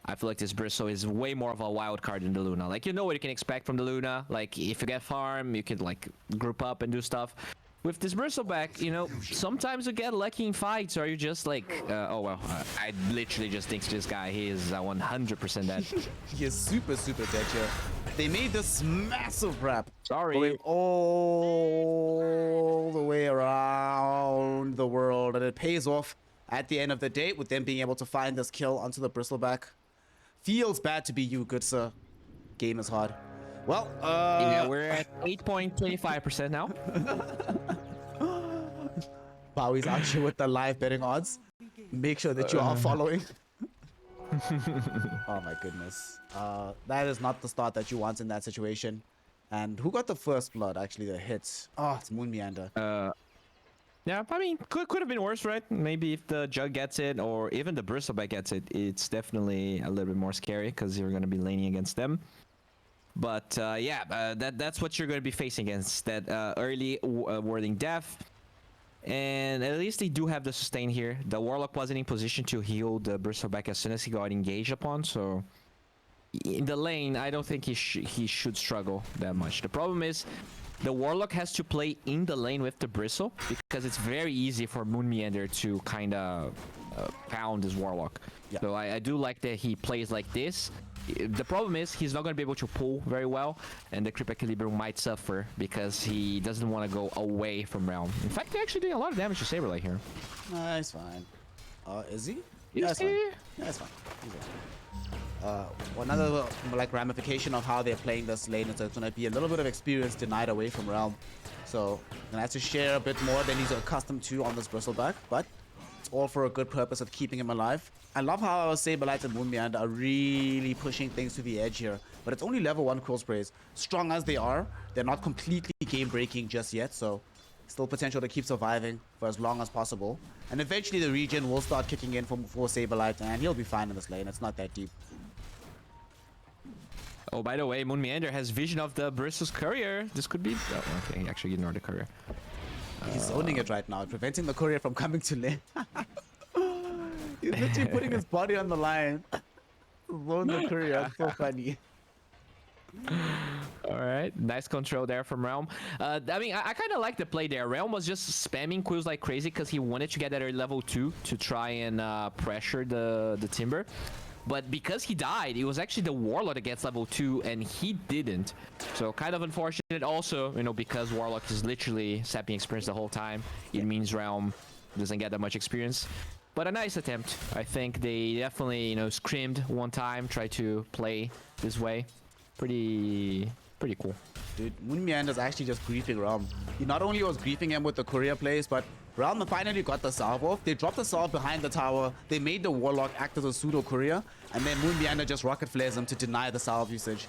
I feel like this Bristle is way more of a wild card than the Luna. Like, you know what you can expect from the Luna. Like, if you get farm, you can, like, group up and do stuff. With this Bristle back, you know, sometimes you get lucky in fights, or you just like, oh well, I literally just think this guy, he is 100% dead. He is super dead here. They made this massive wrap. Sorry. Going all the way around the world, and it pays off at the end of the day with them being able to find this kill onto the Bristleback. Feels bad to be you, good sir. Game is hard. Well, yeah, we're at 8.25% now. Bowie's out here with the live betting odds. Make sure that you are following. Oh my goodness. That is not the start that you want in that situation. And who got the first blood, actually, the hit? Oh, it's Moon Meander. Yeah, I mean, could have been worse, right? Maybe if the Jug gets it, or even the Bristleback gets it, it's definitely a little bit more scary, because you're going to be laning against them. But yeah, that's what you're going to be facing against, that early warding death. And at least they do have the sustain here. The Warlock wasn't in position to heal the Bristleback as soon as he got engaged upon, so in the lane, I don't think he should struggle that much. The problem is, the Warlock has to play in the lane with the Bristle, because it's very easy for Moon Meander to kind of pound his Warlock. Yeah. So I do like that he plays like this. The problem is he's not going to be able to pull very well, and the Creep Equilibrium might suffer because he doesn't want to go away from Realm. In fact, they're actually doing a lot of damage to Saberlight here. Nice, fine. Is he? Yeah, it's fine. Yeah, it's fine. He's awesome. Another like ramification of how they're playing this lane is there's going to be a little bit of experience denied away from Realm. So gonna have to share a bit more than he's accustomed to on this Bristleback, but it's all for a good purpose of keeping him alive. I love how our Saberlight and Moon Meander are really pushing things to the edge here, but it's only level 1 Quill Sprays. Strong as they are, they're not completely game breaking just yet, so still potential to keep surviving for as long as possible. And eventually the regen will start kicking in for Saberlight, and he'll be fine in this lane. It's not that deep. Oh, by the way, Moon Meander has vision of the Bristle's courier. This could be... Oh, okay, he actually ignored the courier. He's owning it right now, preventing the courier from coming to lane. He's literally putting his body on the line. Zone the courier. It's so funny. All right, nice control there from Realm. I mean, I kind of like the play there. Realm was just spamming quills like crazy because he wanted to get that level 2 to try and pressure the Timber. But because he died, it was actually the Warlock that gets level 2, and he didn't. So kind of unfortunate also, you know, because Warlock is literally sapping experience the whole time. It means Realm doesn't get that much experience. But a nice attempt. I think they definitely, you know, screamed one time, tried to play this way. Pretty cool. Dude, Moon Meander's actually just griefing Realm. He not only was griefing him with the courier plays, but Realm finally got the salve off. They dropped the salve behind the tower. They made the Warlock act as a pseudo courier, and then Moon Meander just rocket flares him to deny the salve usage.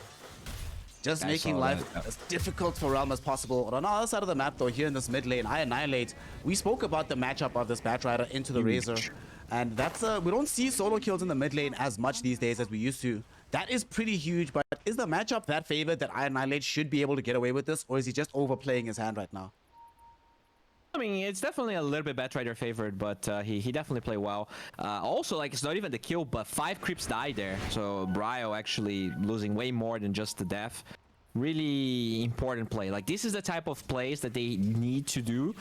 Just making life as difficult for Realm as possible. But on the other side of the map, though, here in this mid lane, I Annihilate. We spoke about the matchup of this Batrider into the Razor, and that's we don't see solo kills in the mid lane as much these days as we used to. That is pretty huge, but is the matchup that favored that Annihilate should be able to get away with this, or is he just overplaying his hand right now? I mean, it's definitely a little bit Batrider favored, but he definitely played well. Also, like, it's not even the kill, but 5 creeps died there. So Bryo actually losing way more than just the death. Really important play. Like, this is the type of plays that they need to do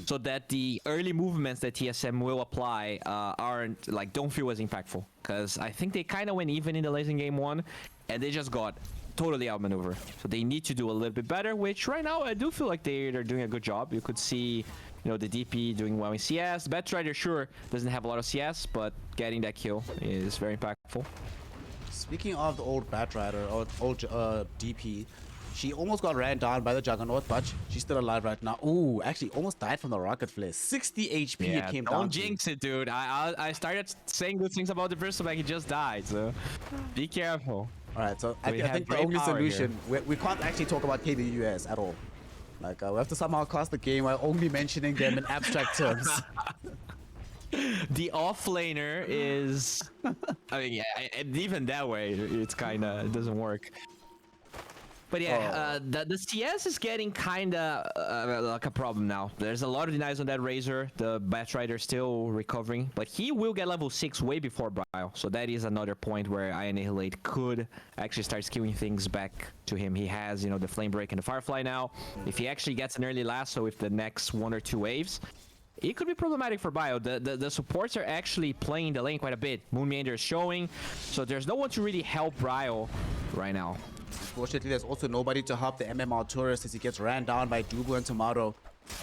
so that the early movements that TSM will apply aren't, like, don't feel as impactful. Because I think they kind of went even in the late in game 1, and they just got totally outmaneuvered. So they need to do a little bit better, which right now I do feel like they're doing a good job. You could see, you know, the DP doing well in CS. Batrider sure doesn't have a lot of CS, but getting that kill is very impactful. Speaking of the old Batrider, or old DP, she almost got ran down by the Juggernaut, but she's still alive right now. Ooh, actually almost died from the rocket flare. 60 HP it came down. Don't jinx it, dude. I started saying good things about the Bristleback. He just died, so be careful. All right, so I think the only solution, we can't actually talk about KBUS at all. Like, we have to somehow cast the game while only mentioning them in abstract terms. The offlaner is... I mean, yeah, even that way, it's kind of... It doesn't work. But yeah, the CS is getting kind of like a problem now. There's a lot of denies on that Razor. The Batrider is still recovering, but he will get level 6 way before Bile. So that is another point where Annihilate could actually start skewing things back to him. He has, you know, the Flame Break and the Firefly now. If he actually gets an early lasso with the next 1 or 2 waves, it could be problematic for Bio. The supports are actually playing the lane quite a bit. Moon Meander is showing, so there's no one to really help Bio right now. Unfortunately, there's also nobody to help the MMR tourist as he gets ran down by Dubu and Tomato.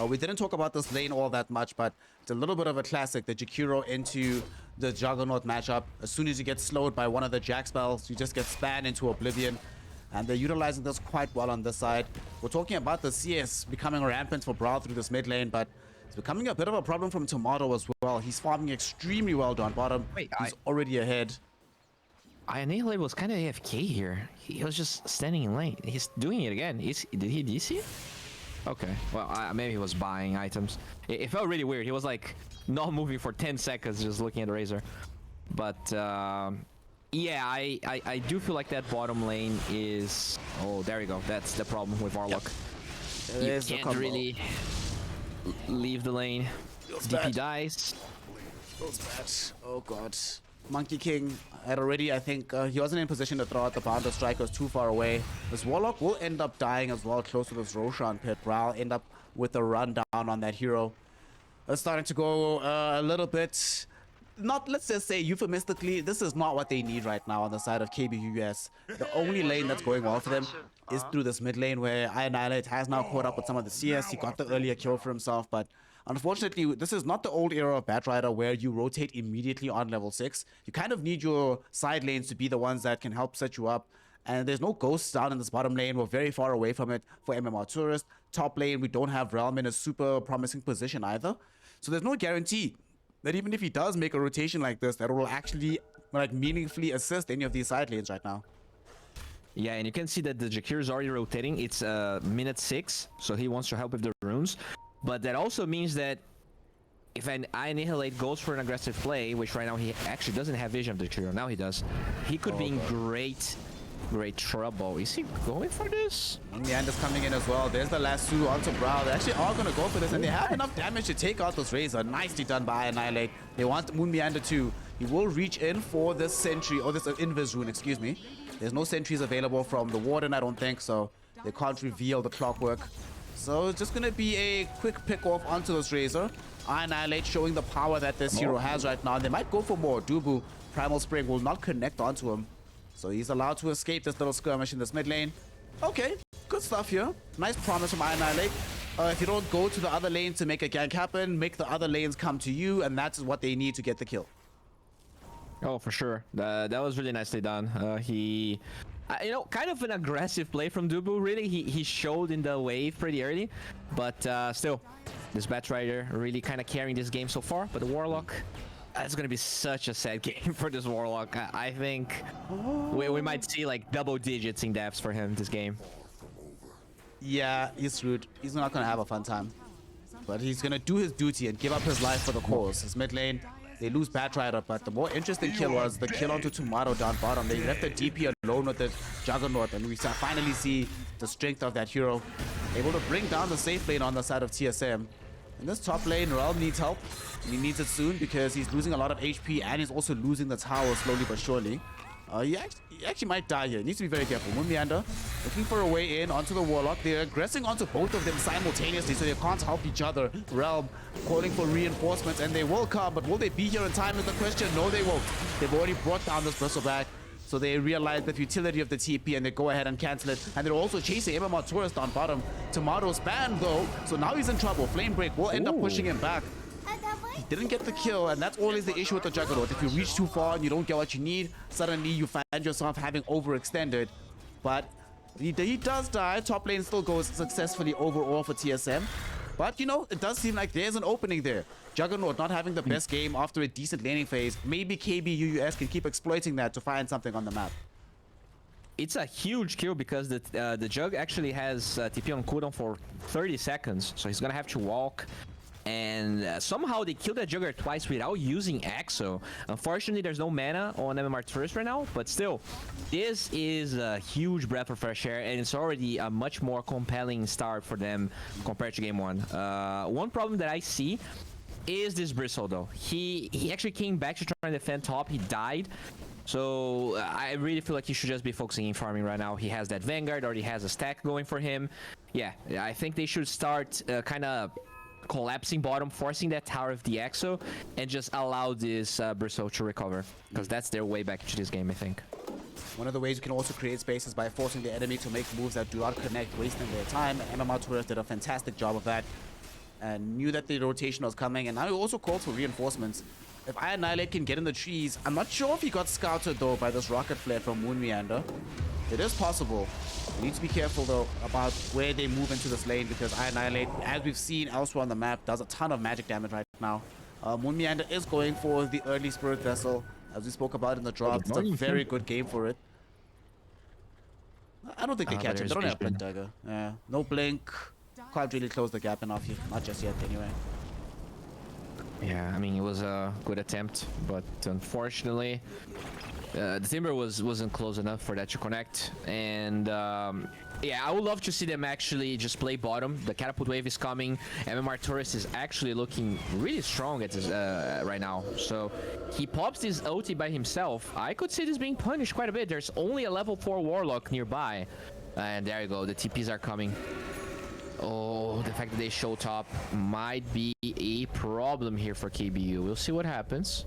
We didn't talk about this lane all that much, but it's a little bit of a classic. The Jakiro into the Juggernaut matchup. As soon as you get slowed by one of the Jack spells, you just get spanned into oblivion. And they're utilizing this quite well on this side. We're talking about the CS becoming rampant for Brawl through this mid lane, but it's becoming a bit of a problem from Tomato as well. He's farming extremely well down bottom. Wait, he's already ahead. Annihilate was kind of AFK here. He was just standing in lane. He's doing it again. Did he DC? Okay. Well, maybe he was buying items. It felt really weird. He was like not moving for 10 seconds, just looking at the Razor. But yeah, I do feel like that bottom lane is. Oh, there we go. That's the problem with Warlock. Yep. You can't really leave the lane. DP dies. Oh god. Monkey King had already, I think, he wasn't in position to throw out the Boundless Strike, was too far away. This Warlock will end up dying as well, close to this Roshan pit. Brawl end up with a rundown on that hero. It's starting to go a little bit, not, let's just say euphemistically, this is not what they need right now on the side of KBUS. The only lane that's going well for them is through this mid lane where Annihilate has now caught up with some of the CS. He got the earlier kill for himself, but unfortunately, this is not the old era of Batrider where you rotate immediately on level 6. You kind of need your side lanes to be the ones that can help set you up. And there's no ghosts down in this bottom lane. We're very far away from it for MMR Tourist. Top lane, we don't have Realm in a super promising position either. So there's no guarantee that even if he does make a rotation like this, that it will actually like meaningfully assist any of these side lanes right now. Yeah, and you can see that the Jakir is already rotating. It's minute 6, so he wants to help with the runes. But that also means that if an Annihilate goes for an aggressive play, which right now he actually doesn't have vision of the trio, now he does, he could be in great trouble. Is he going for this? Meander's coming in as well. There's the last two onto Brawl. They actually are going to go for this, and they have enough damage to take out this Razor. Nicely done by Annihilate. They want Moon Meander too. He will reach in for this sentry, or this Invis rune, excuse me. There's no sentries available from the Warden, I don't think, so they can't reveal the clockwork. So it's just going to be a quick pick off onto this Razor. Annihilate showing the power that this hero has right now. They might go for more. Dubu, Primal Spring will not connect onto him. So he's allowed to escape this little skirmish in this mid lane. Okay, good stuff here. Nice promise from Annihilate. If you don't go to the other lane to make a gank happen, make the other lanes come to you, and that's what they need to get the kill. Oh, for sure. That was really nicely done. He... you know, kind of an aggressive play from Dubu, really. He showed in the wave pretty early, but still, this Batrider really kind of carrying this game so far. But the Warlock, it's going to be such a sad game for this Warlock. I think we might see like double digits in deaths for him this game. Yeah, he's screwed. He's not going to have a fun time. But he's going to do his duty and give up his life for the cause. His mid lane, they lose Batrider, but the more interesting kill was the kill onto Tomato down bottom. They left the DP alone with the Juggernaut, and we finally see the strength of that hero. Able to bring down the safe lane on the side of TSM. In this top lane, Realm needs help. And he needs it soon because he's losing a lot of HP, and he's also losing the tower slowly but surely. He actually might die here. He needs to be very careful. Moon Meander looking for a way in onto the Warlock. They're aggressing onto both of them simultaneously, so they can't help each other. Realm calling for reinforcements, and they will come, but will they be here in time is the question. No, they won't. They've already brought down this Bristleback, so they realize the futility of the TP, and they go ahead and cancel it. And they're also chasing MMR Tourist on bottom. Tomato's banned, though, so now he's in trouble. Flame Break will end up pushing him back. He didn't get the kill, and that's always the issue with the Juggernaut. If you reach too far and you don't get what you need, suddenly you find yourself having overextended. But he does die. Top lane still goes successfully overall for TSM. But, you know, it does seem like there's an opening there. Juggernaut not having the best game after a decent laning phase. Maybe KBUS can keep exploiting that to find something on the map. It's a huge kill because the Jug actually has TP on cooldown for 30 seconds, so he's gonna have to walk. and somehow they killed that Jugger twice without using Exo. Unfortunately, there's no mana on MMR Tourist right now, but still, this is a huge breath of fresh air, and it's already a much more compelling start for them compared to game one. One problem that I see is this Bristle though. He actually came back to try and defend top. He died. So I really feel like he should just be focusing in farming right now. He has that Vanguard, already has a stack going for him. Yeah, I think they should start kind of collapsing bottom, forcing that tower of the Exo, and just allow this Bristle to recover. Because that's their way back into this game, I think. One of the ways you can also create space is by forcing the enemy to make moves that do not connect, wasting their time. MMR Tourist did a fantastic job of that and knew that the rotation was coming, and now he also called for reinforcements. If I Annihilate can get in the trees, I'm not sure if he got scouted though by this rocket flare from Moon Meander. It is possible. You need to be careful though about where they move into this lane, because I Annihilate, as we've seen elsewhere on the map, does a ton of magic damage right now. Moon Meander is going for the early Spirit Vessel, as we spoke about in the draft. It's a very good game for it. I don't think they catch him. They don't have Blink Dagger. Yeah, no Blink. Can't really close the gap enough here. Not just yet, anyway. Yeah, I mean, it was a good attempt, but unfortunately, the Timber wasn't close enough for that to connect. And yeah, I would love to see them actually just play bottom. The Catapult Wave is coming. MMR Taurus is actually looking really strong at this, right now. So he pops this ulti by himself. I could see this being punished quite a bit. There's only a level 4 Warlock nearby. And there you go, the TPs are coming. Oh, the fact that they show top might be a problem here for KBU. We'll see what happens.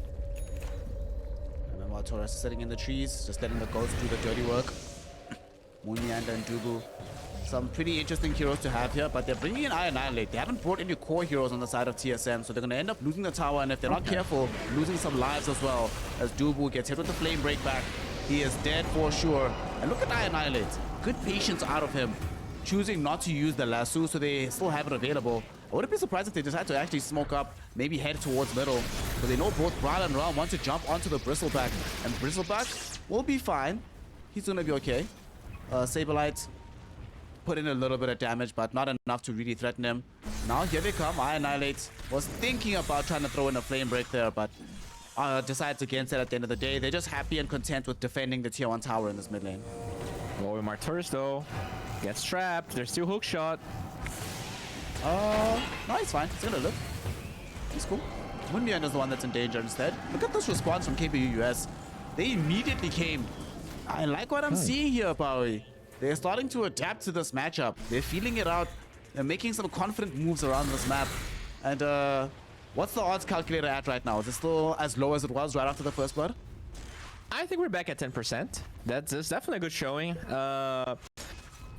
While Taurus is sitting in the trees, just letting the ghosts do the dirty work. Moon Meander and Dubu. Some pretty interesting heroes to have here, but they're bringing in Annihilate. They haven't brought any core heroes on the side of TSM, so they're going to end up losing the tower, and if they're not careful, losing some lives as well, as Dubu gets hit with the flame breakback. He is dead for sure. And look at Annihilate. Good patience out of him, choosing not to use the lasso, so they still have it available. I wouldn't be surprised if they decide to actually smoke up, maybe head towards middle, because they know both Brawl and Raw want to jump onto the Bristleback, and Bristleback will be fine. He's gonna be okay. Saberlight put in a little bit of damage, but not enough to really threaten him. Now here they come. Annihilate was thinking about trying to throw in a flame break there, but decides against it at the end of the day. They're just happy and content with defending the tier 1 tower in this mid lane. Oh, Martyrs though gets trapped. There's still hook shot. No, he's fine. He's gonna live. He's cool. Moonbian is the one that's in danger instead. Look at this response from KBU US. They immediately came. I like what I'm seeing here, Bowie. They're starting to adapt to this matchup. They're feeling it out. They're making some confident moves around this map. And what's the odds calculator at right now? Is it still as low as it was right after the first blood? I think we're back at 10%. That's definitely a good showing.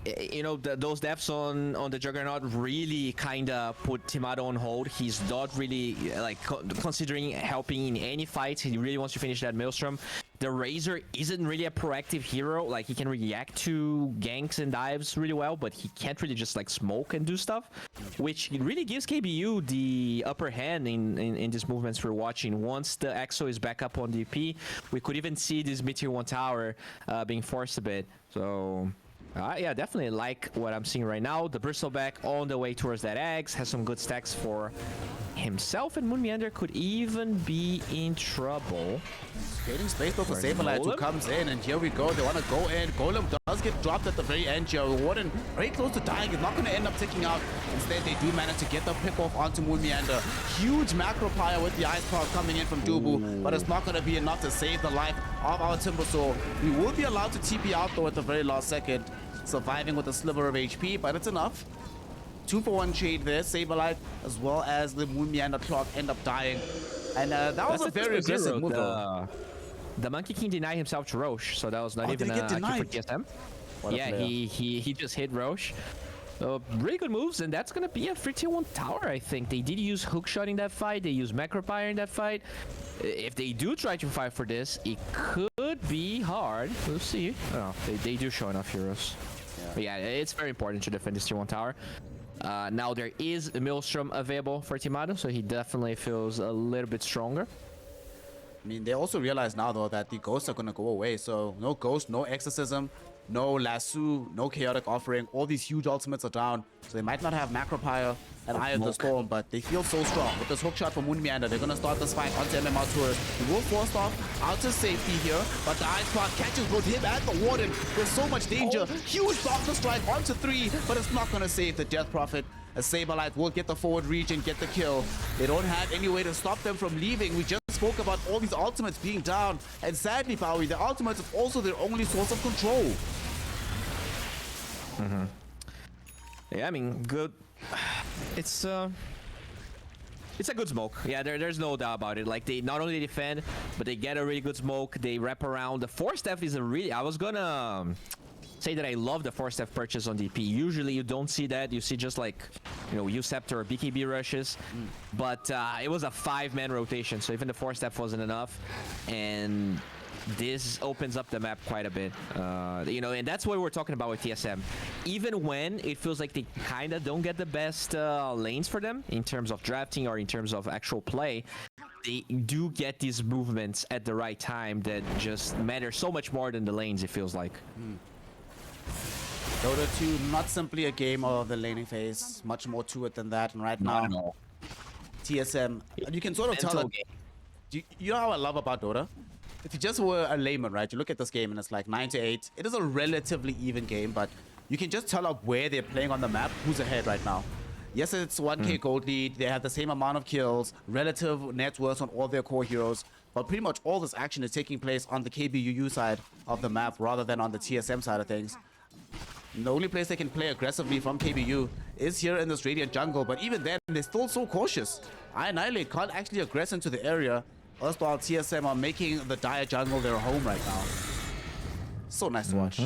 You know, those deaths on the Juggernaut really kind of put Timado on hold. He's not really like considering helping in any fight. He really wants to finish that Maelstrom. The Razor isn't really a proactive hero. Like, he can react to ganks and dives really well, but he can't really just like smoke and do stuff, which really gives KBU the upper hand in these movements we're watching. Once the Exo is back up on DP, we could even see this Meteor 1 tower being forced a bit. So yeah, definitely like what I'm seeing right now. The Bristleback on the way towards that Eggs has some good stacks for himself, and Moon Meander could even be in trouble. Creating space though for Saberlight, who comes in, and here we go. They want to go in. Golem does get dropped at the very end here. Warden very close to dying. He's not going to end up ticking out. Instead, they do manage to get the pick off onto Moon Meander. Huge macro pyre with the ice power coming in from Dubu, but it's not going to be enough to save the life of our Timbersaw. We will be allowed to TP out though at the very last second, surviving with a sliver of HP, but it's enough. 2-for-1 trade there. Saberlight as well as the Moon Meander clock end up dying, and that was a very aggressive move. The Monkey King denied himself to Roche, so that was not even a kill for TSM. Yeah, he just hit Roche. So really good moves, and that's gonna be a free tier 1 tower. I think they did use hookshot in that fight. They used Macropire in that fight. If they do try to fight for this, it could be hard. We'll see. Oh, they do show enough heroes. But yeah, it's very important to defend this tier 1 tower. Now there is a Maelstrom available for Timado, so he definitely feels a little bit stronger. I mean, they also realize now though that the ghosts are going to go away, so no ghost, no exorcism. no lasso, no chaotic offering. All these huge ultimates are down, so they might not have Macropire and Eye of the Storm, but they feel so strong. With this hook shot from Moonmeander, they're gonna start this fight onto MMR Tourist. He will force off out to safety here, but the Ice Spark catches both him and the Warden. There's so much danger. Huge Doctor Strike onto 3, but it's not gonna save the Death Prophet. A Saberlight will get the forward reach and get the kill. They don't have any way to stop them from leaving. We just spoke about all these ultimates being down, and sadly, Bowie, the ultimates is also their only source of control. Yeah, I mean, good. It's a good smoke. Yeah, there's no doubt about it. Like, they not only defend, but they get a really good smoke. They wrap around. The 4-step is a really... I was gonna say that I love the 4-step purchase on DP. Usually you don't see that. You see just like, you know, U-Scepter or BKB rushes. But it was a 5-man rotation, so even the 4-step wasn't enough. And this opens up the map quite a bit. You know, and that's what we're talking about with TSM. Even when it feels like they kind of don't get the best lanes for them in terms of drafting or in terms of actual play, they do get these movements at the right time that just matter so much more than the lanes, it feels like. Dota2, not simply a game of the laning phase, much more to it than that. And right now, TSM, you can sort of tell it. You know how I love about Dota? If you just were a layman, right, you look at this game and it's like 9-8. It is a relatively even game, but you can just tell up where they're playing on the map, who's ahead right now. Yes, it's 1k gold lead. They have the same amount of kills, relative net worth on all their core heroes, but pretty much all this action is taking place on the KBUU side of the map rather than on the TSM side of things. And the only place they can play aggressively from KBU is here in this Radiant jungle, but even then, they're still so cautious. Annihilate can't actually aggress into the area, while TSM are making the Dire jungle their home right now. So nice to watch.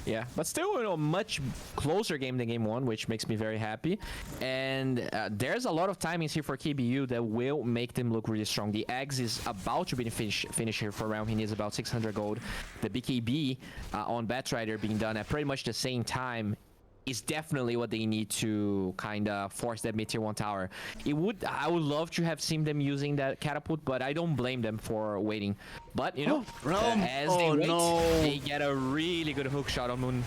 Yeah, but still, you know, much closer game than game 1, which makes me very happy. And there's a lot of timings here for KBU that will make them look really strong. The Eggs is about to be finished here for round. He needs about 600 gold. The BKB on Batrider being done at pretty much the same time is definitely what they need to kind of force that mid-tier 1 tower. I would love to have seen them using that catapult, but I don't blame them for waiting. But, you know, as they wait, they get a really good hook shot on Moon.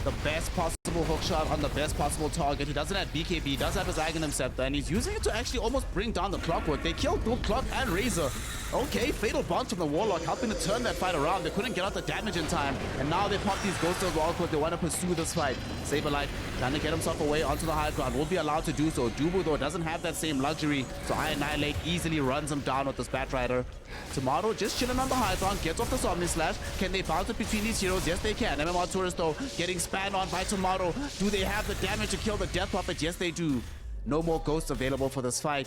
The best possible hook shot on the best possible target. He doesn't have BKB, he does have his Aghanim Scepter, and he's using it to actually almost bring down the Clockwork. They killed both Clock and Razor. Okay, Fatal Bond from the Warlock, helping to turn that fight around. They couldn't get out the damage in time, and now they pop these Ghosts of Wall because they want to pursue this fight. Saberlight trying to get himself away onto the high ground, won't be allowed to do so. Dubu, though, doesn't have that same luxury, so Annihilate easily runs him down with this Batrider. Tomato just chilling on the high ground, gets off the Somni Slash. Can they bounce it between these heroes? Yes, they can. MMR Tourist, though, getting spanned on by Tomato. Do they have the damage to kill the Death Prophet? Yes, they do. No more ghosts available for this fight,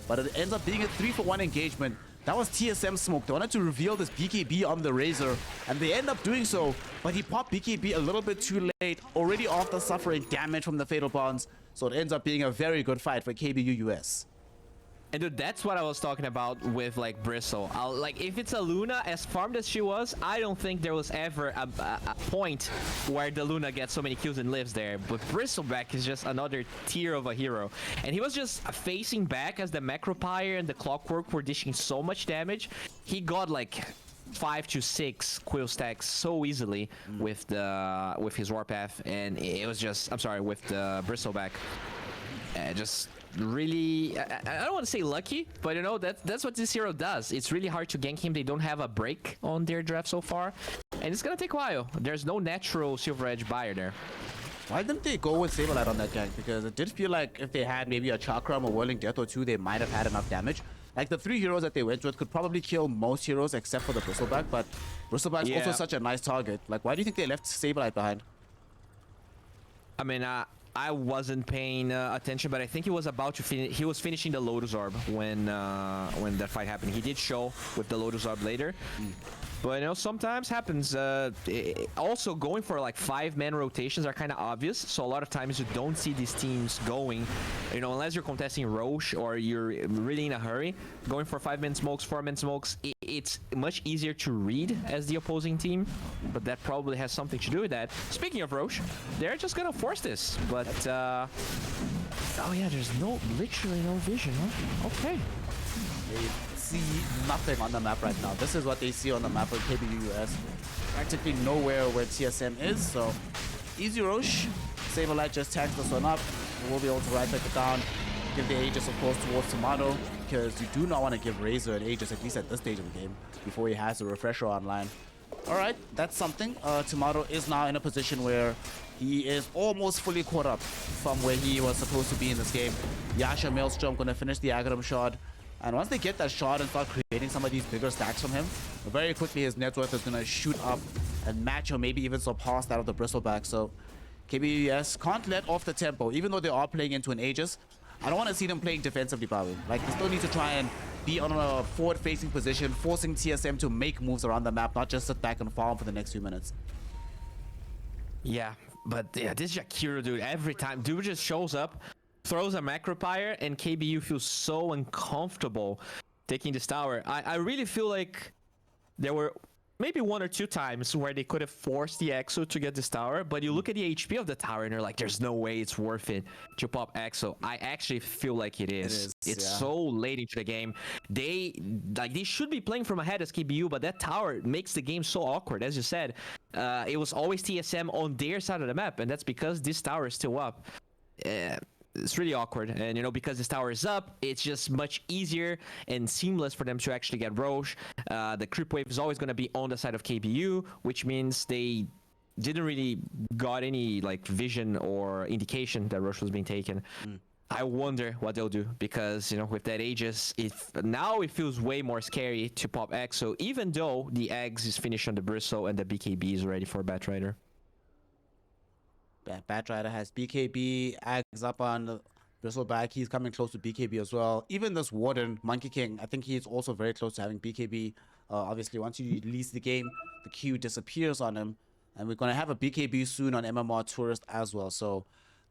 but it ends up being a 3-for-1 engagement. That was TSM smoke. They wanted to reveal this BKB on the Razor, and they end up doing so, but he popped BKB a little bit too late, already after suffering damage from the Fatal Bonds, so it ends up being a very good fight for KBU US. And dude, that's what I was talking about with like Bristle. Like, if it's a Luna, as farmed as she was, I don't think there was ever a point where the Luna gets so many kills and lives there. But Bristleback is just another tier of a hero. And he was just facing back as the Macropire and the Clockwork were dishing so much damage. He got like 5 to 6 quill stacks so easily with his Warpath, and it was just, I'm sorry, with the Bristleback. Just really, I don't want to say lucky, but you know, that's what this hero does. It's really hard to gank him. They don't have a break on their draft so far, and it's gonna take a while. There's no natural Silver Edge buyer there. Why didn't they go with Saberlight on that gank? Because it did feel like if they had maybe a Chakram or Whirling Death or 2, they might have had enough damage. Like, the 3 heroes that they went with could probably kill most heroes except for the Bristleback, but Bristleback's also such a nice target. Like, why do you think they left Saberlight behind? I mean, I wasn't paying attention, but I think he was about to finish. He was finishing the Lotus Orb when that fight happened. He did show with the Lotus Orb later. But, you know, sometimes happens. Also, going for like 5-man rotations are kind of obvious. So a lot of times you don't see these teams going, you know, unless you're contesting Roche or you're really in a hurry. Going for 5-man smokes, 4-man smokes, it's much easier to read as the opposing team. But that probably has something to do with that. Speaking of Roche, they're just gonna force this. But oh yeah, there's literally no vision, huh? Okay. see nothing on the map right now. This is what they see on the map for KBUS. Practically nowhere where TSM is, so easy Roche. Saberlight just tags this one up. We'll be able to right click it down. Give the Aegis, of course, towards Tomato, because you do not want to give Razor an Aegis, at least at this stage of the game, before he has a refresher online. Alright, that's something. Tomato is now in a position where he is almost fully caught up from where he was supposed to be in this game. Yasha Maelstrom going to finish the Aghanim shard. And once they get that shard and start creating some of these bigger stacks from him, very quickly his net worth is going to shoot up and match or maybe even surpass that of the Bristleback. So KBUS can't let off the tempo, even though they are playing into an Aegis. I don't want to see them playing defensively, probably. Like, they still need to try and be on a forward-facing position, forcing TSM to make moves around the map, not just sit back and farm for the next few minutes. Yeah, but yeah, this Jakiro, dude, every time, dude just shows up, throws a Macropire, and KBU feels so uncomfortable taking this tower. I really feel like there were maybe one or two times where they could have forced the Exo to get this tower, but you look at the HP of the tower and you're like, there's no way it's worth it to pop Exo. I actually feel like it is. It's so late into the game. They should be playing from ahead as KBU, but that tower makes the game so awkward. As you said, it was always TSM on their side of the map, and that's because this tower is still up. It's really awkward, and you know, because this tower is up, it's just much easier and seamless for them to actually get Roche. The creep wave is always going to be on the side of KBU, which means they didn't really got any like vision or indication that Roche was being taken. I wonder what they'll do, because you know, with that Aegis, now it feels way more scary to pop Exo, even though the eggs is finished on the Bristle and the BKB is ready for Batrider. Batrider has BKB, Ags up on the Bristleback. He's coming close to BKB as well. Even this Warden, Monkey King, I think he's also very close to having BKB. Obviously, once you release the game, the Q disappears on him. And we're going to have a BKB soon on MMR Tourist as well. So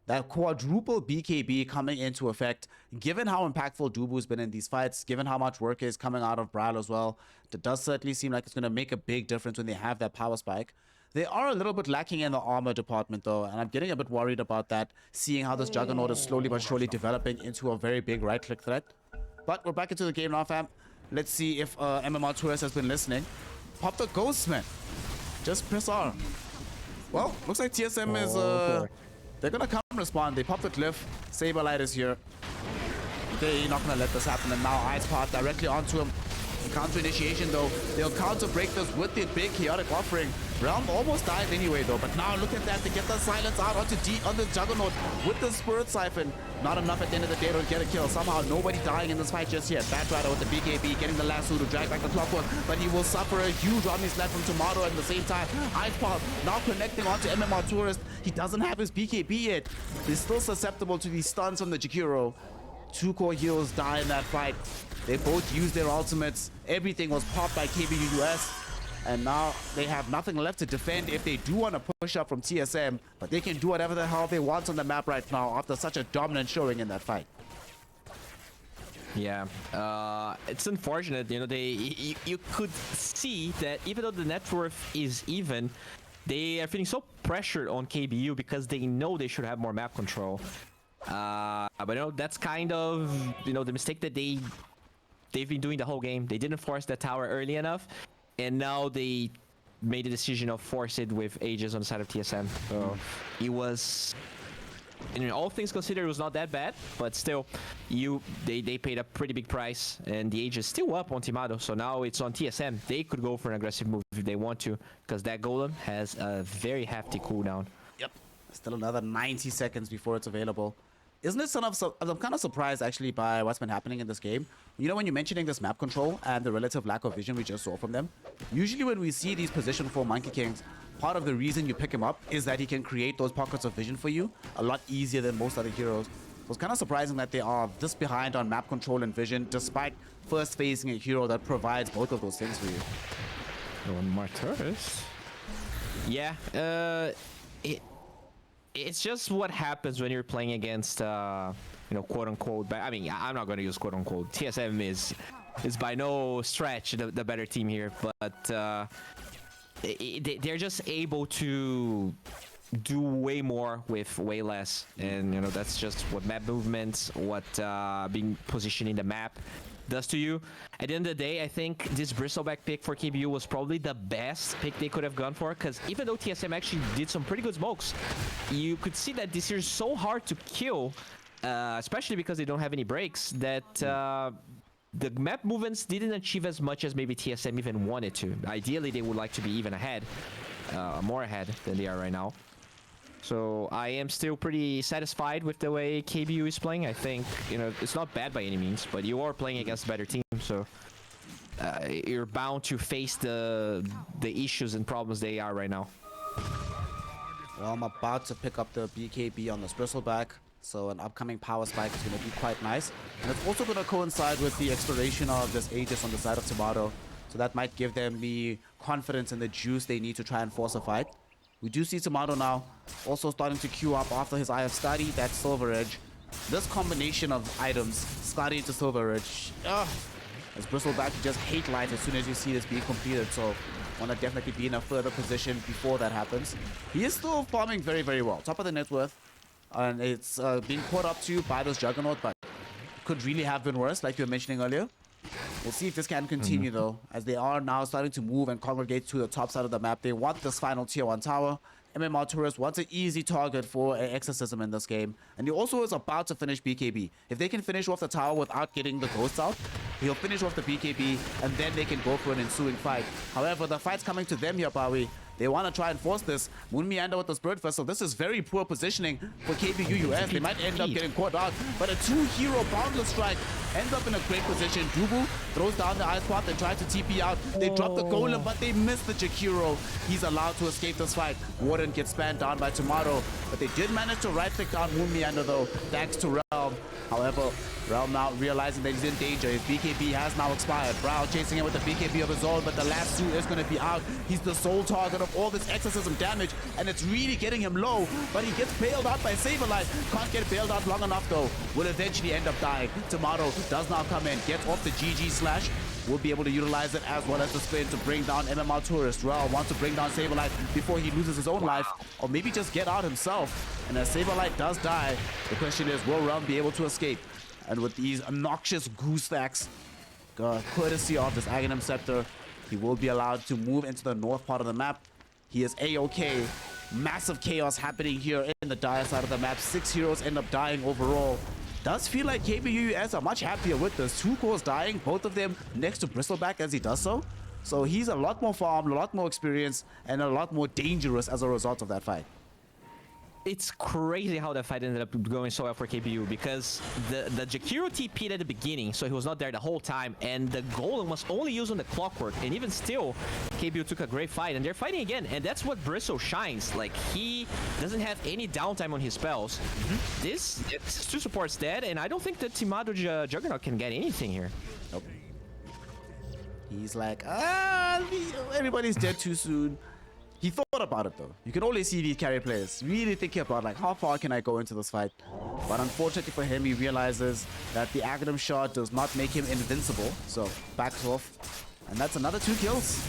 that quadruple BKB coming into effect, given how impactful Dubu's been in these fights, given how much work is coming out of Braille as well, it does certainly seem like it's going to make a big difference when they have that power spike. They are a little bit lacking in the armor department, though, and I'm getting a bit worried about that, seeing how this Juggernaut is slowly but surely developing into a very big right-click threat. But we're back into the game now, fam. Let's see if MMR Tourist has been listening. Pop the Ghostman. Just press R. Well, looks like TSM is... They're going to come and respond. They pop the Glyph. Saberlight is here. They're not going to let this happen, and now Ice Path directly onto him. Counter initiation, though. They'll counter break this with the big chaotic offering. Realm almost died anyway, though, but now look at that. They get the silence out onto D on the Juggernaut with the Spirit Siphon. Not enough at the end of the day to get a kill. Somehow nobody dying in this fight just yet. Batrider with the BKB getting the lasso to drag back the Clockwork, but he will suffer a huge Omni Slap from Tomato at the same time. Ice Pop now connecting onto MMR Tourist. He doesn't have his BKB yet. He's still susceptible to these stuns from the Jakiro. Two core heroes die in that fight. They both used their ultimates. Everything was popped by KBUS. And now they have nothing left to defend if they do want to push up from TSM. But they can do whatever the hell they want on the map right now after such a dominant showing in that fight. Yeah, it's unfortunate. You know, you could see that even though the net worth is even, they are feeling so pressured on KBU because they know they should have more map control. But you know, that's kind of, you know, the mistake that they've been doing the whole game. They didn't force that tower early enough, and now they made the decision of force it with Aegis on the side of TSM. So it was, in all things considered, it was not that bad, but still, they paid a pretty big price, and the Aegis still up on Timado. So now it's on TSM. They could go for an aggressive move if they want to, because that Golem has a very hefty cooldown. Yep, still another 90 seconds before it's available. Isn't it I'm kind of surprised actually by what's been happening in this game. You know, when you're mentioning this map control and the relative lack of vision we just saw from them, usually when we see these position 4 Monkey Kings, part of the reason you pick him up is that he can create those pockets of vision for you a lot easier than most other heroes. So it's kind of surprising that they are this behind on map control and vision, despite first facing a hero that provides both of those things for you. One more turret. Yeah, it's just what happens when you're playing against, you know, quote unquote. I mean, I'm not going to use quote unquote. TSM is by no stretch the better team here, but they're just able to do way more with way less, and you know, that's just what map movements, what being positioned in the map. does to you. At the end of the day, I think this Bristleback pick for KBU was probably the best pick they could have gone for, because even though TSM actually did some pretty good smokes, you could see that this year is so hard to kill, especially because they don't have any breaks, that the map movements didn't achieve as much as maybe TSM even wanted to. Ideally, they would like to be even ahead, more ahead than they are right now. So I am still pretty satisfied with the way KBU is playing. I think, you know, it's not bad by any means, but you are playing against a better team, so you're bound to face the issues and problems they are right now. Well, I'm about to pick up the BKB on this Bristleback, so an upcoming power spike is going to be quite nice. And it's also going to coincide with the exploration of this Aegis on the side of Tomato, so that might give them the confidence and the juice they need to try and force a fight. We do see Tomato now also starting to queue up after his Eye of Study, that Silver Edge. This combination of items, Study into Silver Edge, as Bristleback, you just hate life as soon as you see this being completed, so want to definitely be in a further position before that happens. He is still farming very, very well. Top of the net worth, and it's being caught up to by this Juggernaut, but could really have been worse, like you were mentioning earlier. We'll see if this can continue though, as they are now starting to move and congregate to the top side of the map. They want this final tier 1 tower. MMR Tourist wants an easy target for an exorcism in this game. And he also is about to finish BKB. If they can finish off the tower without getting the ghosts out, he'll finish off the BKB and then they can go for an ensuing fight. However, the fight's coming to them here, Pawi. They want to try and force this. Moon Meander with the Spirit Vessel. This is very poor positioning for KBU US. They might end up getting caught out. But a 2-hero Boundless Strike ends up in a great position. Dubu throws down the Ice Pot and tries to TP out. They drop the Golem, but they miss the Jakiro. He's allowed to escape this fight. Warden gets spanned down by Tomato. But they did manage to right-click down Moon Meander though, thanks to Realm. However, Realm now realizing that he's in danger. His BKB has now expired. Brow chasing him with the BKB of his own, but the last two is going to be out. He's the sole target of all this exorcism damage, and it's really getting him low, but he gets bailed out by Saberlight. Can't get bailed out long enough though. Will eventually end up dying. Tomato does now come in, gets off the GG slash. Will be able to utilize it as well as the spin to bring down MMR Tourist. Realm wants to bring down Saberlight before he loses his own life, or maybe just get out himself. And as Saberlight does die, the question is, will Realm be able to escape? And with these obnoxious goose stacks, courtesy of this Aghanim Scepter, he will be allowed to move into the north part of the map. He is A-OK. Massive chaos happening here in the dire side of the map. 6 heroes end up dying overall. Does feel like KBU US are much happier with this. 2 cores dying, both of them next to Bristleback as he does so. So he's a lot more farmed, a lot more experienced, and a lot more dangerous as a result of that fight. It's crazy how that fight ended up going so well for KBU, because the Jakiro TP'd at the beginning, so he was not there the whole time, and the Golem was only used on the Clockwork, and even still, KBU took a great fight, and they're fighting again, and that's what Bristle shines. Like, he doesn't have any downtime on his spells. It's 2 supports dead, and I don't think that Timado Juggernaut can get anything here. Nope. He's like, everybody's dead too soon. He thought about it though. You can only see these carry players really thinking about like, how far can I go into this fight? But unfortunately for him, he realizes that the Aghanim shot does not make him invincible. So backs off. And that's another 2 kills.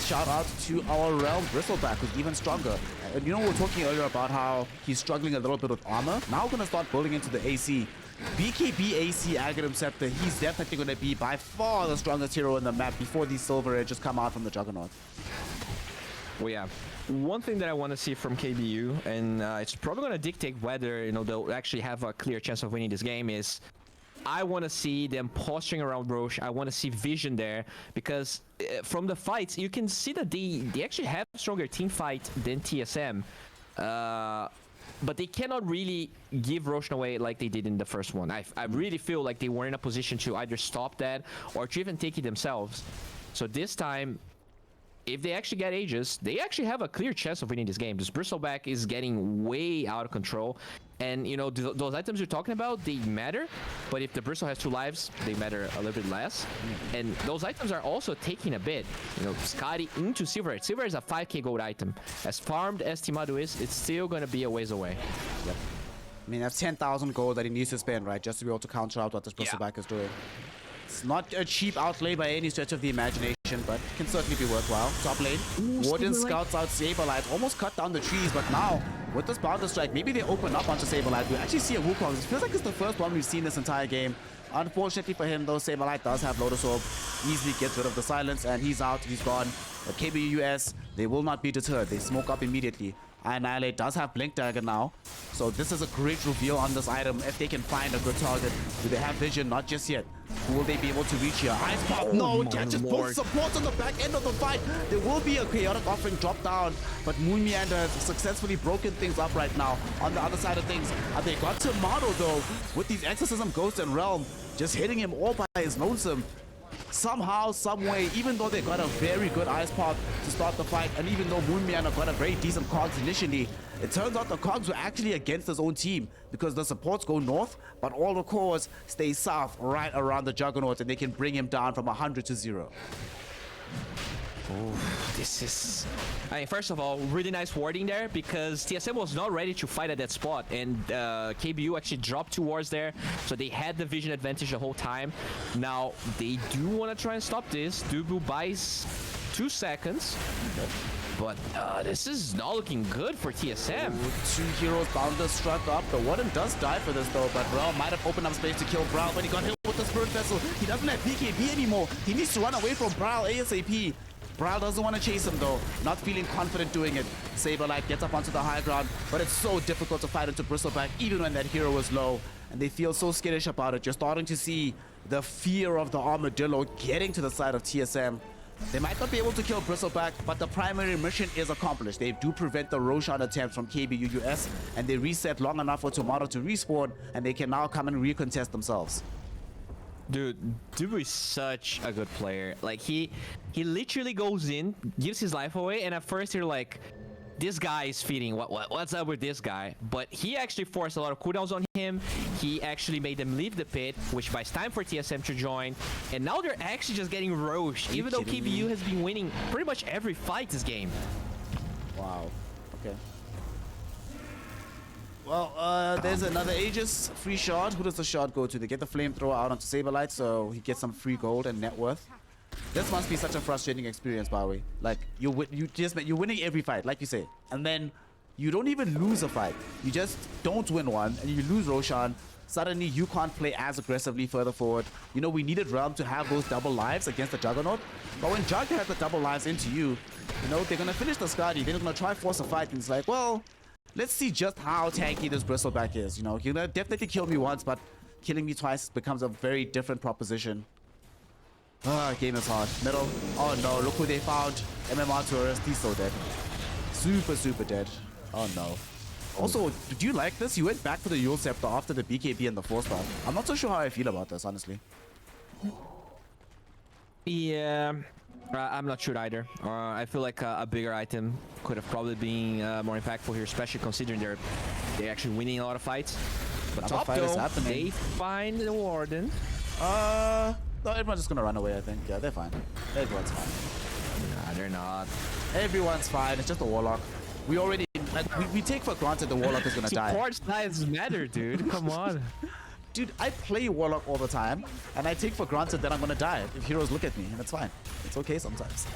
Shout out to our Realm Bristleback, who's even stronger. And you know, we were talking earlier about how he's struggling a little bit with armor. Now we're going to start building into the AC. BKB AC Aghanim Scepter, he's definitely going to be by far the strongest hero in the map before these Silver Edges come out from the Juggernaut. Well, yeah. One thing that I want to see from KBU, and it's probably going to dictate whether, you know, they'll actually have a clear chance of winning this game, is I want to see them posturing around Roche. I want to see vision there, because from the fights, you can see that they actually have a stronger team fight than TSM. But they cannot really give Roshan away like they did in the first one. I really feel like they were in a position to either stop that or to even take it themselves. So this time, if they actually get Aegis, they actually have a clear chance of winning this game. This Bristleback is getting way out of control. And, you know, those items you're talking about, they matter. But if the Bristle has 2 lives, they matter a little bit less. And those items are also taking a bit. You know, Scotty into Silver. Silver is a 5k gold item. As farmed as Timado is, it's still going to be a ways away. Yep. I mean, that's 10,000 gold that he needs to spend, right? Just to be able to counter out what this Bristleback is doing. It's not a cheap outlay by any stretch of the imagination, but can certainly be worthwhile. Top lane, Warden scouts out Saberlight, almost cut down the trees, but now, with this Boundless Strike, maybe they open up onto Saberlight. We actually see a Wukong. It feels like it's the first one we've seen this entire game. Unfortunately for him, though, Saberlight does have Lotus Orb. Easily gets rid of the silence, and he's out. He's gone. But KBUS, they will not be deterred. They smoke up immediately. Annihilate does have Blink Dagger now. So this is a great reveal on this item if they can find a good target. Do they have vision? Not just yet. Who will they be able to reach here? Ice Pop, no, catches both supports on the back end of the fight. There will be a chaotic offering drop down, but Moon Meander has successfully broken things up right now. On the other side of things, they got Tomato though, with these Exorcism, Ghost, and Realm, just hitting him all by his lonesome. Somehow, someway, even though they got a very good Ice Pop to start the fight, and even though Moon Meander got a very decent cogs initially, it turns out the cogs were actually against his own team because the supports go north, but all the cores stay south right around the Juggernaut, and they can bring him down from 100 to 0. Oh, this is... I mean, first of all, really nice warding there because TSM was not ready to fight at that spot, and KBU actually dropped 2 wards there, so they had the vision advantage the whole time. Now, they do want to try and stop this. Dubu buys 2 seconds, but this is not looking good for TSM. Ooh, 2 heroes bound to struck up. The Warden does die for this though, but Brawl might have opened up space to kill Brawl, but he got hit with the Spirit Vessel. He doesn't have BKB anymore. He needs to run away from Brawl ASAP. Brawl doesn't want to chase him though, not feeling confident doing it. Saberlight gets up onto the high ground, but it's so difficult to fight into Bristleback even when that hero was low. And they feel so skittish about it. You're starting to see the fear of the Armadillo getting to the side of TSM. They might not be able to kill Bristleback, but the primary mission is accomplished. They do prevent the Roshan attempts from KBUS, and they reset long enough for Tomato to respawn, and they can now come and recontest themselves. Dude, Dubu is such a good player. Like, he literally goes in, gives his life away, and at first you're like, this guy is feeding, what's up with this guy? But he actually forced a lot of cooldowns on him. He actually made them leave the pit, which buys time for TSM to join. And now they're actually just getting roached, even though KBU has been winning pretty much every fight this game. Wow. Okay. Well, there's another Aegis free shot. Who does the shot go to? They get the flamethrower out onto Saberlight, so he gets some free gold and net worth. This must be such a frustrating experience, by the way. Like, you're winning every fight, like you say, and then you don't even lose a fight. You just don't win one, and you lose Roshan. Suddenly, you can't play as aggressively further forward. You know, we needed Realm to have those double lives against the Juggernaut, but when Jug has the double lives into you, you know, they're gonna finish the Skadi. They're gonna try force a fight, and it's like, well, let's see just how tanky this Bristleback is. You know, you're gonna definitely kill me once, but killing me twice becomes a very different proposition. Game is hard. Middle. Oh no, look who they found. MMR Tourist. He's so dead. Super dead. Oh no. Also, do you like this? You went back for the Yule Scepter after the BKB and the 4-star. I'm not so sure how I feel about this, honestly. Yeah, I'm not sure either. I feel like a bigger item could have probably been more impactful here, especially considering they're actually winning a lot of fights. But top though, they find the Warden. No, everyone's just gonna run away, I think. Yeah, they're fine. Everyone's fine. Nah, they're not. Everyone's fine. It's just a Warlock. We already, like, we take for granted the Warlock is gonna die. Support size matter, dude. Come on. Dude, I play Warlock all the time, and I take for granted that I'm gonna die if heroes look at me, and it's fine. It's okay sometimes.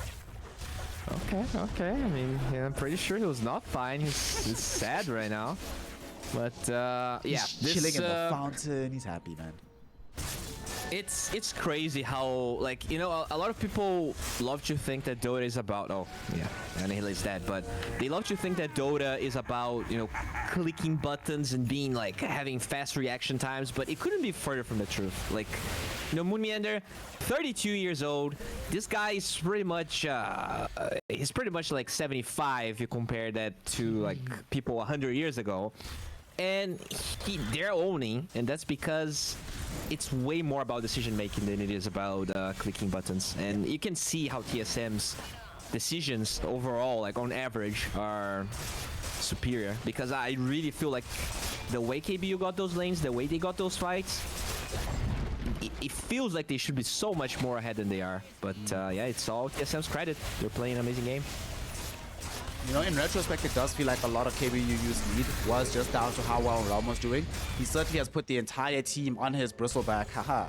Okay. I mean, yeah, I'm pretty sure he was not fine. He's sad right now. But, yeah. He's chilling in the fountain. He's happy, man. It's crazy how, like, you know, a lot of people love to think that Dota is about, oh yeah, Annihilate is dead, but they love to think that Dota is about, you know, clicking buttons and being like having fast reaction times, but it couldn't be further from the truth. Like, you know, Moon Meander, 32 years old, this guy is pretty much he's pretty much like 75 if you compare that to like people 100 years ago. And they're owning, and that's because it's way more about decision making than it is about clicking buttons. And you can see how TSM's decisions overall, like on average, are superior. Because I really feel like the way KBU got those lanes, the way they got those fights, it feels like they should be so much more ahead than they are. But yeah, it's all TSM's credit. They're playing an amazing game. You know, in retrospect, it does feel like a lot of KBU's lead was just down to how well Realm was doing. He certainly has put the entire team on his Bristleback. Haha.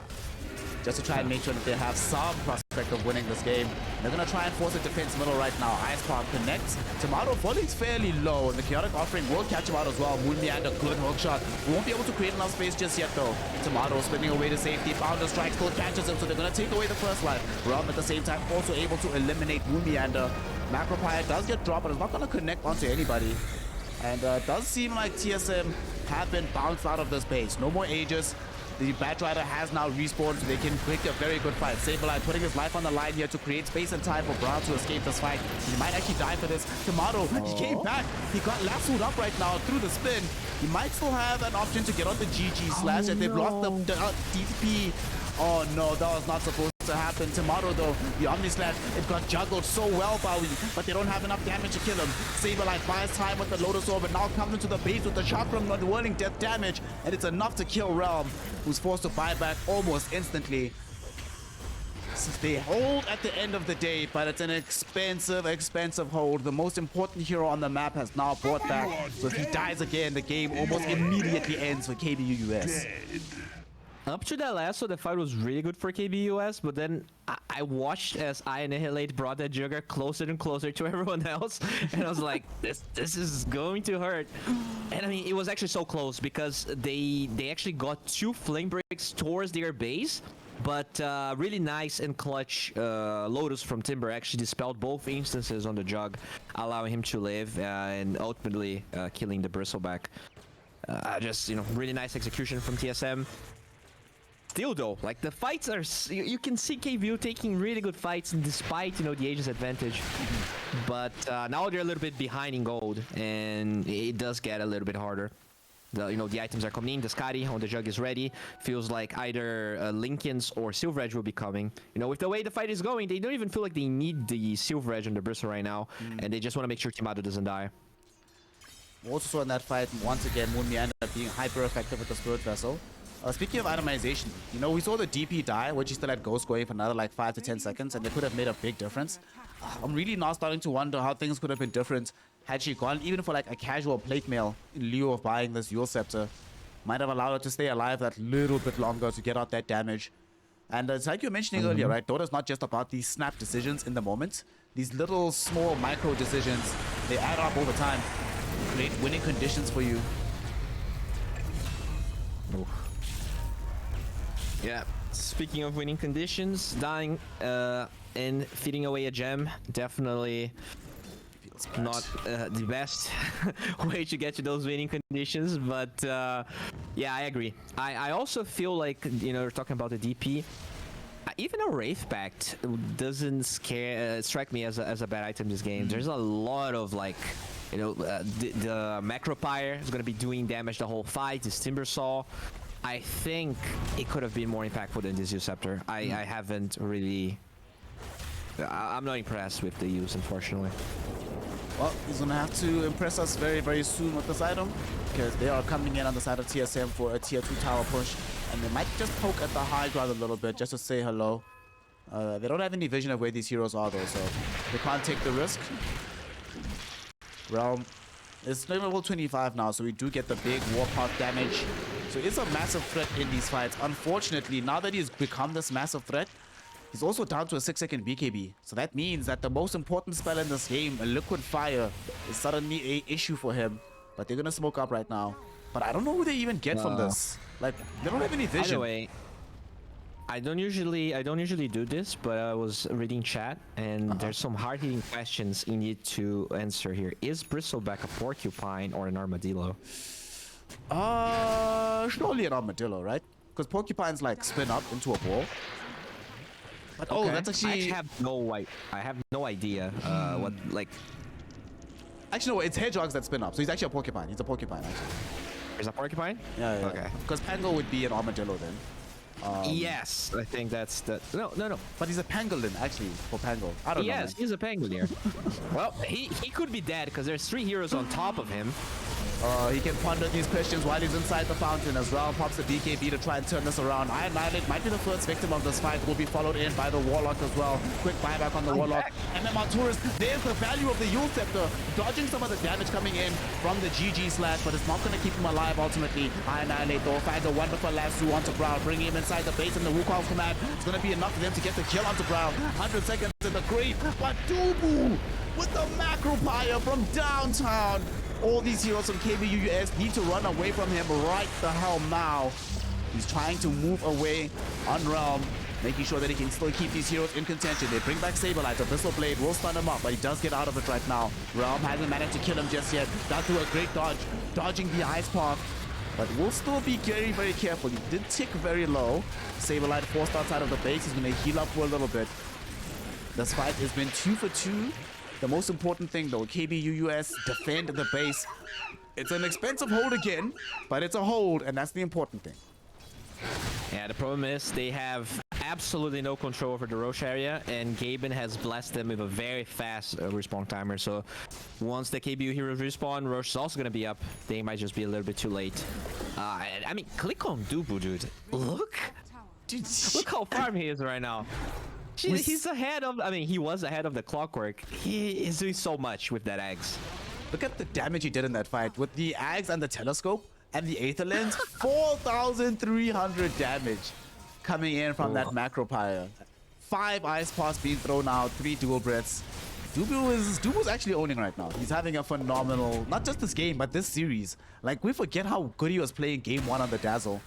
just to try and make sure that they have some prospect of winning this game. They're going to try and force a defense middle right now. Ice Palm connects. Tomato volley's fairly low, and the Chaotic Offering will catch him out as well. Moon Meander, good hook shot. We won't be able to create enough space just yet, though. Tomato spinning away to safety. Founder Strike still catches him, so they're going to take away the first life. Realm at the same time also able to eliminate Moon Meander. Macropire does get dropped, but it's not going to connect onto anybody. And it does seem like TSM have been bounced out of this base. No more Aegis. The Batrider has now respawned, so they can make a very good fight. Sableye putting his life on the line here to create space and time for Brown to escape this fight. He might actually die for this. Tomato, he came back. He got lassoed up right now through the spin. He might still have an option to get on the GG slash, and they've lost the DP. Oh no, that was not supposed to happen. Tomato though, the Omni Slash, it got juggled so well, Bowie, but they don't have enough damage to kill him. Saberlight buys time with the Lotus Orb, and now comes into the base with the Chakram not whirling death damage, and it's enough to kill Realm, who's forced to buy back almost instantly. They hold at the end of the day, but it's an expensive hold. The most important hero on the map has now brought back, so if he dies again, the game almost immediately ends for KBUS. Up to that last, so the fight was really good for KBUS, but then I watched as Annihilate brought that Jugger closer and closer to everyone else, and I was like, this is going to hurt. And I mean, it was actually so close because they actually got 2 flame breaks towards their base, but really nice and clutch Lotus from Timber actually dispelled both instances on the Jug, allowing him to live and ultimately killing the Bristleback. Just, you know, really nice execution from TSM. Still though, like the fights are, you can see KBU taking really good fights despite, you know, the Aegis advantage. But now they're a little bit behind in gold, and it does get a little bit harder. The items are coming in. The Scotty on the Jug is ready. Feels like either Lincoln's or Silver Edge will be coming. You know, with the way the fight is going, they don't even feel like they need the Silver Edge on the Bristle right now, and they just want to make sure Timado doesn't die. Also saw in that fight, once again, Moon Meander being hyper effective with the Spirit Vessel. Speaking of itemization, you know, we saw the DP die, which he still had Ghost going for another like 5 to 10 seconds, and they could have made a big difference. I'm really now starting to wonder how things could have been different had she gone even for like a casual plate mail in lieu of buying this Yule Scepter. Might have allowed her to stay alive that little bit longer to get out that damage. And it's like you were mentioning earlier, right? Dota's not just about these snap decisions in the moment. These little small micro decisions, they add up over time. Create winning conditions for you. Oof. Yeah, speaking of winning conditions, dying and feeding away a gem, definitely not the best way to get to those winning conditions, but yeah, I agree. I also feel like, you know, we're talking about the DP, even a Wraith Pact doesn't strike me as a bad item this game. There's a lot of like, you know, the Macropire is going to be doing damage the whole fight, this Timber Saw. I think it could have been more impactful than this Yule Scepter. I haven't really... I'm not impressed with the use, unfortunately. Well, he's going to have to impress us very, very soon with this item, because they are coming in on the side of TSM for a tier 2 tower push, and they might just poke at the high ground a little bit just to say hello. They don't have any vision of where these heroes are though, so they can't take the risk. Realm is level 25 now, so we do get the big Warpath damage. So it's a massive threat in these fights. Unfortunately, now that he's become this massive threat, he's also down to a 6-second BKB. So that means that the most important spell in this game, a Liquid Fire, is suddenly an issue for him. But they're gonna smoke up right now. But I don't know who they even get from this. Like, they don't have any vision. Anyway, I don't usually do this, but I was reading chat, and there's some hard-hitting questions you need to answer here. Is Bristleback a porcupine or an armadillo? Surely an armadillo, right? Because porcupines like spin up into a ball. But Okay. that's actually... I have no idea what, like... Actually, no, it's hedgehogs that spin up. So he's actually a porcupine. He's a porcupine, actually. Is a porcupine? Yeah. Okay. Because Pango would be an armadillo then. Yes, I think that's the... No. But he's a pangolin, actually, for Pango. I don't know. Yes, he's a penguin here. Well, he could be dead because there's 3 heroes on top of him. He can ponder these questions while he's inside the fountain as well. Pops the BKB to try and turn this around. Iron Violet might be the first victim of this fight. Will be followed in by the Warlock as well. Quick buyback on the Warlock. MMR Tourist, there's the value of the Yule Scepter. Dodging some of the damage coming in from the GG slash, but it's not going to keep him alive ultimately. Iron Violet though finds a wonderful lasso onto Brow, bringing him inside the base, and the Wukong's command. It's going to be enough for them to get the kill onto Brow. 100 seconds in the grave, but Dubu with the macro fire from downtown. All these heroes from KBUS need to run away from him right the hell now. He's trying to move away on Realm, making sure that he can still keep these heroes in contention. They bring back Saberlight. Abyssal Blade will stun him up, but he does get out of it right now. Realm hasn't managed to kill him just yet. Does do a great dodge, dodging the ice path, but will still be very, very careful. He did tick very low. Saberlight forced outside of the base. He's going to heal up for a little bit. This fight has been 2 for 2. The most important thing though, KBUS defend the base. It's an expensive hold again, but it's a hold, and that's the important thing. Yeah, the problem is they have absolutely no control over the Roche area, and Gaben has blessed them with a very fast respawn timer. So once the KBU heroes respawn, Roche is also going to be up. They might just be a little bit too late. I mean, click on Dubu, dude. Look how farm he is right now. He's ahead of, I mean, he was ahead of the clockwork. He is doing so much with that Ags. Look at the damage he did in that fight. With the Ags and the Telescope and the Aether Lens, 4,300 damage coming in from that macro pyre. 5 ice pots being thrown out, 3 dual breaths. Dubu's actually owning right now. He's having a phenomenal, not just this game, but this series. Like, we forget how good he was playing game 1 on the Dazzle.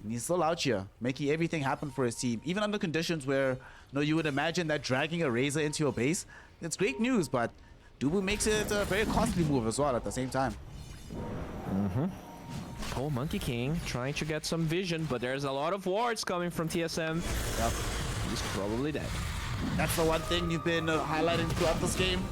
And he's still out here, making everything happen for his team, even under conditions where, you would imagine that dragging a Razor into your base, it's great news, but Dubu makes it a very costly move as well at the same time. Oh, Monkey King trying to get some vision, but there's a lot of wards coming from TSM. Yep. He's probably dead. That's the one thing you've been highlighting throughout this game.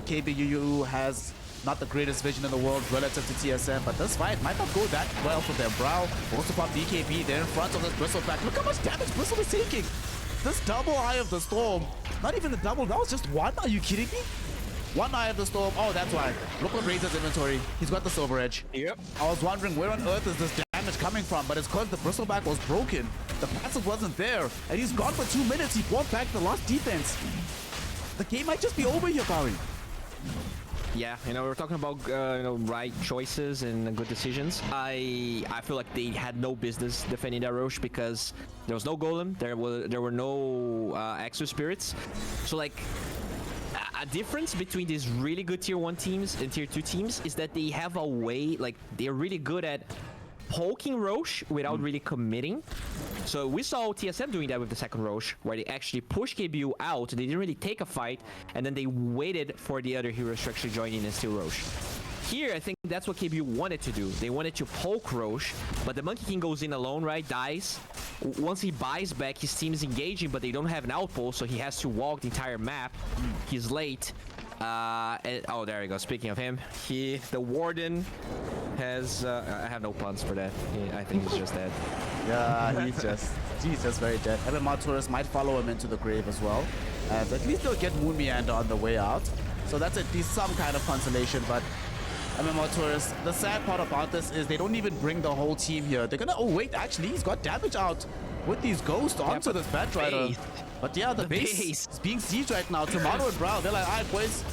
KBUU has not the greatest vision in the world relative to TSM, but this fight might not go that well for them. Brow goes to pop BKB. They're in front of this Bristleback. Look how much damage Bristle is taking. This double Eye of the Storm, not even the double, that was just one. Are you kidding me? One Eye of the Storm. Oh, that's why. Look at Razor's inventory. He's got the Silver Edge. Yep. I was wondering where on earth is this damage coming from, but it's because the Bristleback was broken. The passive wasn't there, and he's gone for 2 minutes. He brought back the last defense. The game might just be over here, Barry. Yeah, we're talking about right choices and good decisions. I feel like they had no business defending that Roche because there was no golem, there were no exo spirits. So like a difference between these really good tier 1 teams and tier 2 teams is that they have a way, like they're really good at poking Roche without really committing. So we saw TSM doing that with the second Roche, where they actually pushed KBU out. They didn't really take a fight, and then they waited for the other heroes to actually join in and steal Roche. Here, I think that's what KBU wanted to do. They wanted to poke Roche, but the Monkey King goes in alone, right? Dies. Once he buys back, his team is engaging, but they don't have an outpost, so he has to walk the entire map. He's late. Oh, there we go. Speaking of him, the Warden has, I have no puns for that. I think he's just dead. Yeah, he's just very dead. MMR Tourist might follow him into the grave as well. At least they'll get Moon Meander on the way out. So that's at least some kind of consolation, but MMR Tourist, the sad part about this is they don't even bring the whole team here. They're gonna, oh wait, actually he's got damage out with these ghosts onto this Batrider. But yeah, the base is being sieged right now. Tomato and Brow, they're like, alright boys,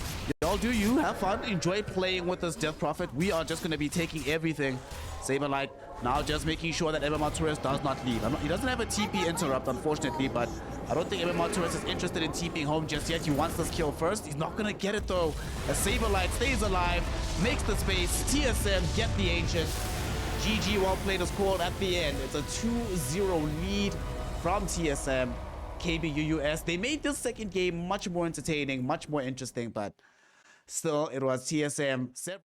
y'all do you, have fun, enjoy playing with this Death Prophet. We are just gonna be taking everything. Saberlight now just making sure that MMR Tourist does not leave. He doesn't have a TP interrupt, unfortunately, but I don't think MMR Tourist is interested in TPing home just yet. He wants this kill first. He's not gonna get it though. As Saberlight stays alive, makes the space. TSM get the Ancient. GG, well played is called at the end. It's a 2-0 lead from TSM. KBUS, they made this second game much more entertaining, much more interesting, but still, it was TSM.